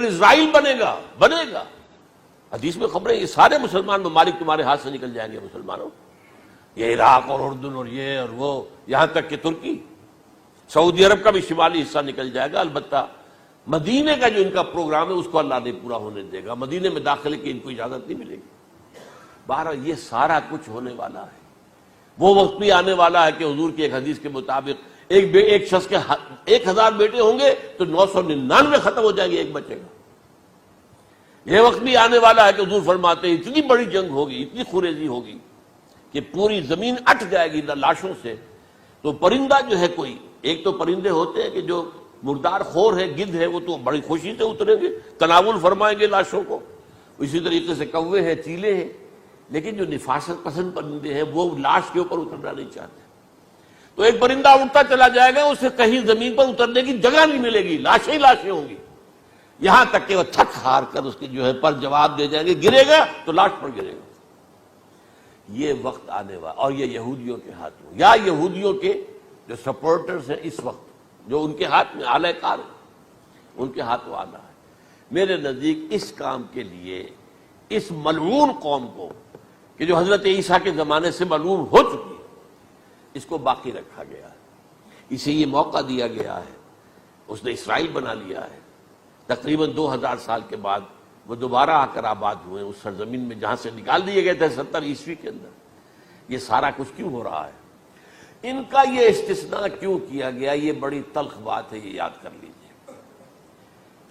Dictator اسرائیل بنے گا۔ حدیث میں خبریں یہ سارے مسلمان ممالک تمہارے ہاتھ سے نکل جائیں گے مسلمانوں، یہ عراق اور اردن اور یہ اور وہ، یہاں تک کہ ترکی، سعودی عرب کا بھی شمالی حصہ نکل جائے گا۔ البتہ مدینے کا جو ان کا پروگرام ہے اس کو اللہ نہیں پورا ہونے دے گا، مدینے میں داخلے کی ان کو اجازت نہیں ملے گی۔ بہرحال یہ سارا کچھ ہونے والا ہے۔ وہ وقت بھی آنے والا ہے کہ حضور کی ایک حدیث کے مطابق ایک شخص کے 1000 بیٹے ہوں گے تو 999 ختم ہو جائیں گے، ایک بچے گا۔ یہ وقت بھی آنے والا ہے کہ حضور فرماتے ہیں اتنی بڑی جنگ ہوگی، اتنی خوریزی ہوگی کہ پوری زمین اٹ جائے گی لاشوں سے۔ تو پرندہ جو ہے کوئی، ایک تو پرندے ہوتے ہیں کہ جو مردار خور ہے، گدھ ہے، وہ تو بڑی خوشی سے اتریں گے، تناول فرمائیں گے لاشوں کو۔ اسی طریقے سے کوے ہیں، چیلے ہیں، لیکن جو نفاست پسند پرندے ہیں وہ لاش کے اوپر اترنا نہیں چاہتے۔ تو ایک پرندہ اڑتا چلا جائے گا، اسے کہیں زمین پر اترنے کی جگہ نہیں ملے گی، لاشیں ہی لاشیں ہوں گی، یہاں تک کہ وہ تھک ہار کر اس کے جو ہے پر جواب دے جائیں گے، گرے گا تو لاش پر گرے گا۔ یہ وقت آنے والا، اور یہ یہودیوں کے ہاتھوں، یا یہودیوں کے جو سپورٹرز ہیں اس وقت، جو ان کے ہاتھ میں آلہ کار ہیں، ان کے ہاتھوں آنا ہے۔ میرے نزدیک اس کام کے لیے اس ملعون قوم کو کہ جو حضرت عیسیٰ کے زمانے سے ملعون ہو چکی ہے، اس کو باقی رکھا گیا ہے، اسے یہ موقع دیا گیا ہے۔ اس نے اسرائیل بنا لیا ہے، تقریباً 2000 سال کے بعد وہ دوبارہ آ کر آباد ہوئے اس سرزمین میں جہاں سے نکال دیے گئے تھے 70 عیسوی کے اندر۔ یہ سارا کچھ کیوں ہو رہا ہے؟ ان کا یہ استثناء کیوں کیا گیا؟ یہ بڑی تلخ بات ہے، یہ یاد کر لیجیے،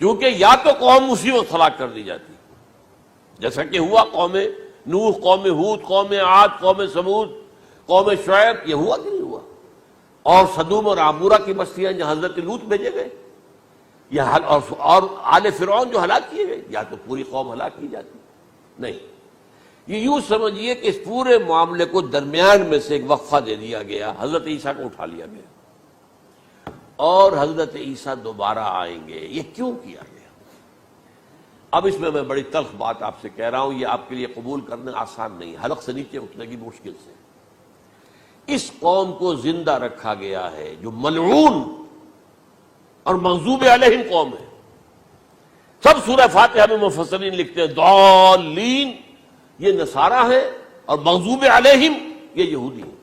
کیونکہ یا تو قوم اسی وقت ہلاک کر دی جاتی جیسا کہ ہوا قوم نوح، قوم ہود، قوم عاد، قوم ثمود، قوم شعیب، یہ ہوا کہ نہیں ہوا؟ اور سدوم اور عمورہ کی بستیاں جہاں حضرت لوط بھیجے گئے، اور آل فرعون جو ہلاک کیے گئے، یا تو پوری قوم ہلاک کی جاتی؟ نہیں، یہ یوں سمجھیے کہ اس پورے معاملے کو درمیان میں سے ایک وقفہ دے دیا گیا، حضرت عیسیٰ کو اٹھا لیا گیا، اور حضرت عیسیٰ دوبارہ آئیں گے۔ یہ کیوں کیا گیا؟ اب اس میں بڑی تلخ بات آپ سے کہہ رہا ہوں، یہ آپ کے لیے قبول کرنا آسان نہیں، حلق سے نیچے اٹھنے کی مشکل سے۔ اس قوم کو زندہ رکھا گیا ہے جو ملعون اور مغضوب علیہم قوم ہے۔ سب سورہ فاتحہ میں مفسرین لکھتے ہیں ضالین، یہ نصارہ ہے، اور مغضوب علیہم یہ یہودی ہیں۔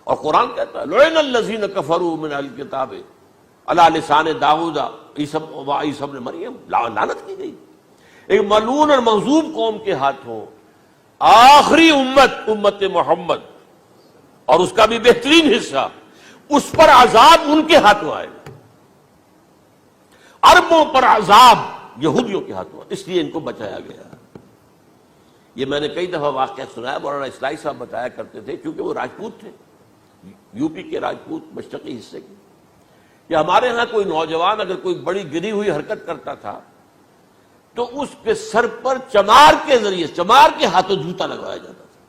اور قرآن کہتا ہے لعن الذین کفروا من اہل الکتاب علی لسان داؤد وعیسی ابن مریم، لعنت کی گئی ایک ملعون اور مغضوب قوم کے ہاتھوں آخری امت محمد، اور اس کا بھی بہترین حصہ، اس پر عذاب ان کے ہاتھوں آئے گا۔ عربوں پر عذاب یہودیوں کے ہاتھوں، اس لیے ان کو بچایا گیا۔ یہ میں نے کئی دفعہ واقعہ سنایا، مولانا اصلاحی صاحب بتایا کرتے تھے، کیونکہ وہ راجپوت تھے، یو پی کے راجپوت مشرقی حصے کے، کہ ہمارے ہاں کوئی نوجوان اگر کوئی بڑی گری ہوئی حرکت کرتا تھا تو اس کے سر پر چمار کے ذریعے، چمار کے ہاتھوں جوتا لگوایا جاتا تھا۔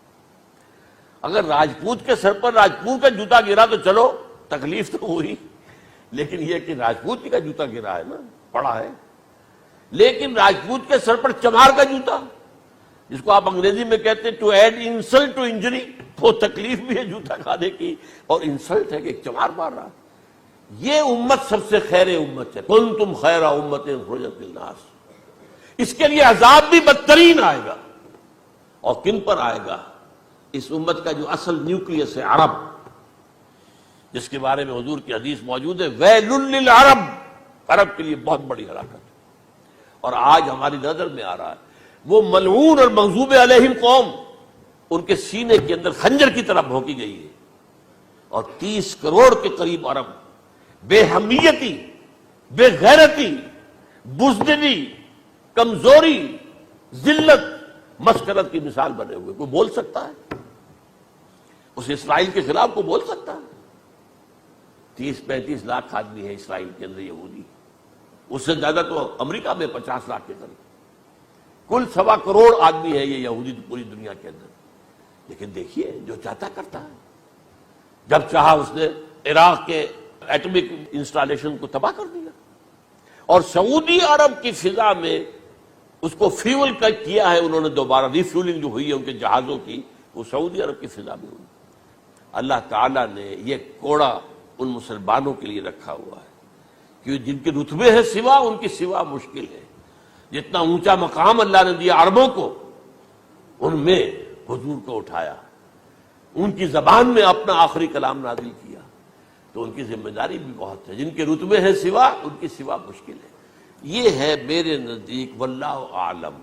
اگر راجپوت کے سر پر راجپوت کا جوتا گرا تو چلو تکلیف تو ہوئی، لیکن یہ کہ راجپوت کا جوتا گرا ہے نا، پڑا ہے، لیکن راجپوت کے سر پر چمار کا جوتا، جس کو آپ انگریزی میں کہتے ہیں to add insult to injury, وہ تکلیف بھی ہے جوتا کھانے کی، اور انسلٹ ہے کہ ایک چمار مار رہا۔ یہ امت سب سے خیر امت ہے، کنتم خیر امت اخرجت للناس۔ اس کے لیے عذاب بھی بدترین آئے گا، اور کن پر آئے گا؟ اس امت کا جو اصل نیوکلیس ہے عرب، جس کے بارے میں حضور کی حدیث موجود ہے ویل للعرب، عرب کے لیے بہت بڑی ہلاکت۔ اور آج ہماری نظر میں آ رہا ہے وہ ملعون اور مغضوب علیہم قوم، ان کے سینے کے اندر خنجر کی طرح بھونکی گئی ہے، اور 30 کروڑ کے قریب عرب بے حمیتی، بے غیرتی، بزدلی، کمزوری، ذلت، مسکرت کی مثال بنے ہوئے۔ کوئی بول سکتا ہے اس اسرائیل کے خلاف؟ کو بول سکتا ہے؟ 30-35 لاکھ آدمی ہے اسرائیل کے اندر یہودی، اس سے زیادہ تو امریکہ میں 50 لاکھ کے قریب، کل 1.25 کروڑ آدمی ہے یہ یہودی پوری دنیا کے اندر۔ لیکن دیکھیے جو چاہتا کرتا ہے، جب چاہا اس نے عراق کے ایٹمک انسٹالیشن کو تباہ کر دیا، اور سعودی عرب کی فضا میں اس کو فیول کیا ہے انہوں نے، دوبارہ ریفیولنگ جو ہوئی ہے ان کے جہازوں کی، وہ سعودی عرب کی فضا میں ہوئی۔ اللہ تعالیٰ نے یہ کوڑا ان مسلمانوں کے لیے رکھا ہوا ہے کہ جن کے رتبے ہیں سوا، ان کی سوا مشکل ہے۔ جتنا اونچا مقام اللہ نے دیا عربوں کو، ان میں حضور کو اٹھایا، ان کی زبان میں اپنا آخری کلام نازل کیا، تو ان کی ذمہ داری بھی بہت ہے۔ جن کے رتبے ہیں سوا، ان کی سوا مشکل ہے۔ یہ ہے میرے نزدیک واللہ اعلم